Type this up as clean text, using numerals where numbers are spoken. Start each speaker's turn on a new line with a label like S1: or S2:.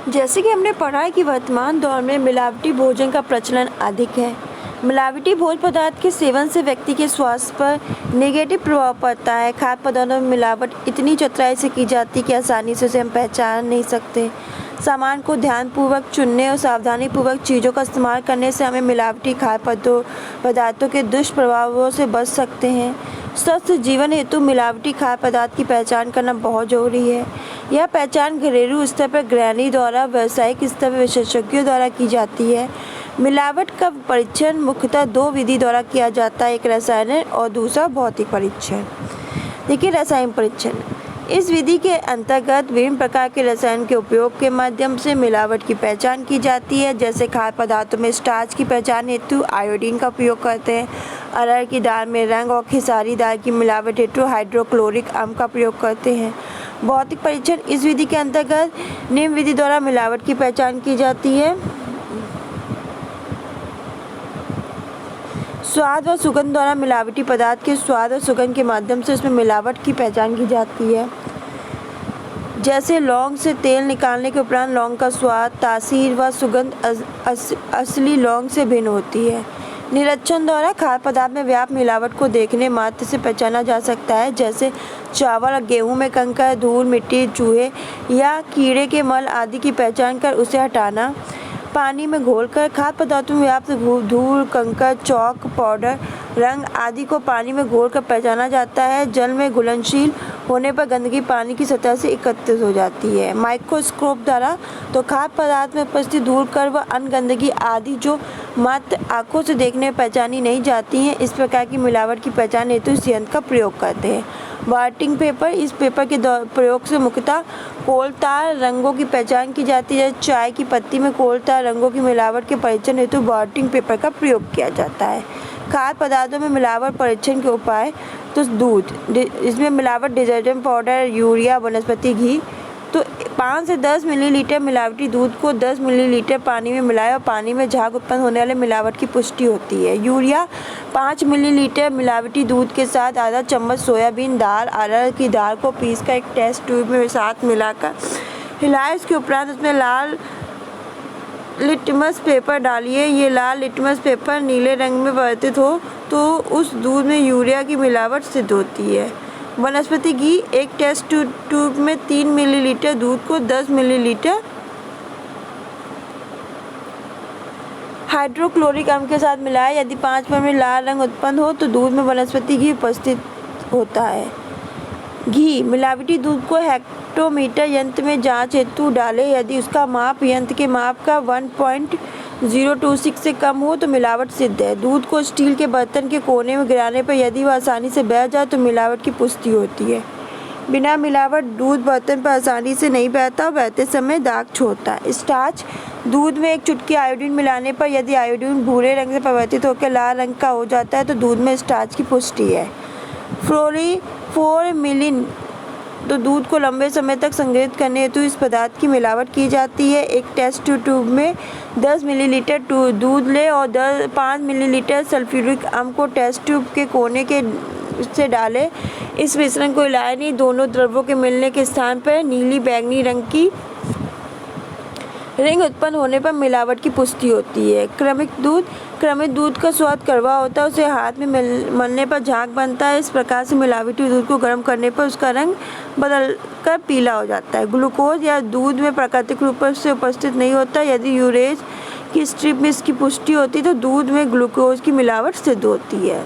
S1: जैसे कि हमने पढ़ा है कि वर्तमान दौर में मिलावटी भोजन का प्रचलन अधिक है। मिलावटी भोज्य पदार्थ के सेवन से व्यक्ति के स्वास्थ्य पर नेगेटिव प्रभाव पड़ता है। खाद्य पदार्थों में मिलावट इतनी चतुराई से की जाती है कि आसानी से उसे हम पहचान नहीं सकते। सामान को ध्यानपूर्वक चुनने और सावधानीपूर्वक चीज़ों का इस्तेमाल करने से हमें मिलावटी खाद्य पदार्थों के दुष्प्रभावों से बच सकते हैं। स्वस्थ जीवन हेतु मिलावटी खाद्य पदार्थ की पहचान करना बहुत जरूरी है। यह पहचान घरेलू स्तर पर गृहिणी द्वारा, व्यावसायिक स्तर पर विशेषज्ञों द्वारा की जाती है। मिलावट का परीक्षण मुख्यतः दो विधि द्वारा किया जाता है, एक रासायनिक और दूसरा भौतिक परीक्षण। देखिए, रासायनिक परीक्षण इस विधि के अंतर्गत विभिन्न प्रकार के रसायन के उपयोग के माध्यम से मिलावट की पहचान की जाती है। जैसे खाद्य पदार्थों में स्टार्च की पहचान हेतु आयोडीन का उपयोग करते हैं। अरहर की दाल में रंग और खेसारी दाल की मिलावट हेतु हाइड्रोक्लोरिक अम्ल का प्रयोग करते हैं। भौतिक परीक्षण इस विधि के अंतर्गत निम्न विधि द्वारा मिलावट की पहचान की जाती है। स्वाद व सुगंध द्वारा मिलावटी पदार्थ के स्वाद और सुगंध के माध्यम से उसमें मिलावट की पहचान की जाती है। जैसे लौंग से तेल निकालने के उपरांत लौंग का स्वाद, तासीर व सुगंध असली लौंग से भिन्न होती है। निरीक्षण द्वारा खाद्य पदार्थ में व्याप्त मिलावट को देखने मात्र से पहचाना जा सकता है। जैसे चावल और गेहूं में कंकर, धूल, मिट्टी, चूहे या कीड़े के मल आदि की पहचान कर उसे हटाना। पानी में घोलकर खाद्य पदार्थों में व्याप्त धूल, कंकर, चौक, पाउडर, रंग आदि को पानी में घोलकर पहचाना जाता है। जल में घुलनशील होने पर गंदगी पानी की सतह से एकत्रित हो जाती है। माइक्रोस्कोप द्वारा तो खाद्य पदार्थ में उपस्थित धूल, कण व अन्य गंदगी आदि जो मात्र आंखों से देखने में पहचानी नहीं जाती हैं, इस प्रकार की मिलावट की पहचान हेतु इस यंत्र का प्रयोग करते हैं। वार्टिंग पेपर इस पेपर के प्रयोग से मुख्यतः कोलतार रंगों की पहचान की जाती है। चाय की पत्ती में कोलतार रंगों की मिलावट के परीक्षण हेतु वार्टिंग पेपर का प्रयोग किया जाता है। खाद्य पदार्थों में मिलावट परीक्षण के उपाय तो दूध, इसमें मिलावट डिटर्जेंट पाउडर, यूरिया, वनस्पति घी। तो 5 से 10 मिलीलीटर मिलावटी दूध को 10 मिलीलीटर पानी में मिलाएं और पानी में झाग उत्पन्न होने वाले मिलावट की पुष्टि होती है। यूरिया 5 मिलीलीटर मिलावटी दूध के साथ आधा चम्मच सोयाबीन दाल, अरहर की दाल को पीसकर एक टेस्ट ट्यूब में साथ मिलाकर हिलाएं। इसके उपरांत उसमें लाल लिटमस पेपर डालिए। ये लाल लिटमस पेपर नीले रंग में परिवर्तित हो तो उस दूध में यूरिया की मिलावट सिद्ध होती है। वनस्पति घी एक टेस्ट ट्यूब में 3 मिलीलीटर दूध को 10 मिलीलीटर हाइड्रोक्लोरिक अम्ल के साथ मिलाएं। यदि 5 में लाल रंग उत्पन्न हो तो दूध में वनस्पति घी उपस्थित होता है। घी मिलावटी दूध को हेक्टोमीटर यंत्र में जांच हेतु डालें। यदि उसका माप यंत्र के माप का 1.026 से कम हो तो मिलावट सिद्ध है। दूध को स्टील के बर्तन के कोने में गिराने पर यदि वह आसानी से बह जाए तो मिलावट की पुष्टि होती है। बिना मिलावट दूध बर्तन पर आसानी से नहीं बहता और बहते समय दाग छोड़ता है। स्टार्च दूध में एक चुटकी आयोडीन मिलाने पर यदि आयोडीन भूरे रंग से परिवर्तित होकर लाल रंग का हो जाता है तो दूध में स्टार्च की पुष्टि है। फ्लोरीफोरमिलिन तो दूध को लंबे समय तक संग्रहित करने हेतु इस पदार्थ की मिलावट की जाती है। एक टेस्ट ट्यूब में 10 मिलीलीटर दूध लें और 5 मिलीलीटर सल्फ्यूरिक अम्ल को टेस्ट ट्यूब के कोने के से डालें। इस मिश्रण को हिलाएं नहीं। दोनों द्रव्यों के मिलने के स्थान पर नीली बैंगनी रंग की रिंग उत्पन्न होने पर मिलावट की पुष्टि होती है। क्रमित दूध का स्वाद कड़वा होता है, उसे हाथ में मलने पर झाग बनता है। इस प्रकार से मिलावटी दूध को गर्म करने पर उसका रंग बदलकर पीला हो जाता है। ग्लूकोज या दूध में प्राकृतिक रूप से उपस्थित नहीं होता। यदि यूरेज की स्ट्रिप में इसकी पुष्टि होती है तो दूध में ग्लूकोज की मिलावट सिद्ध होती है।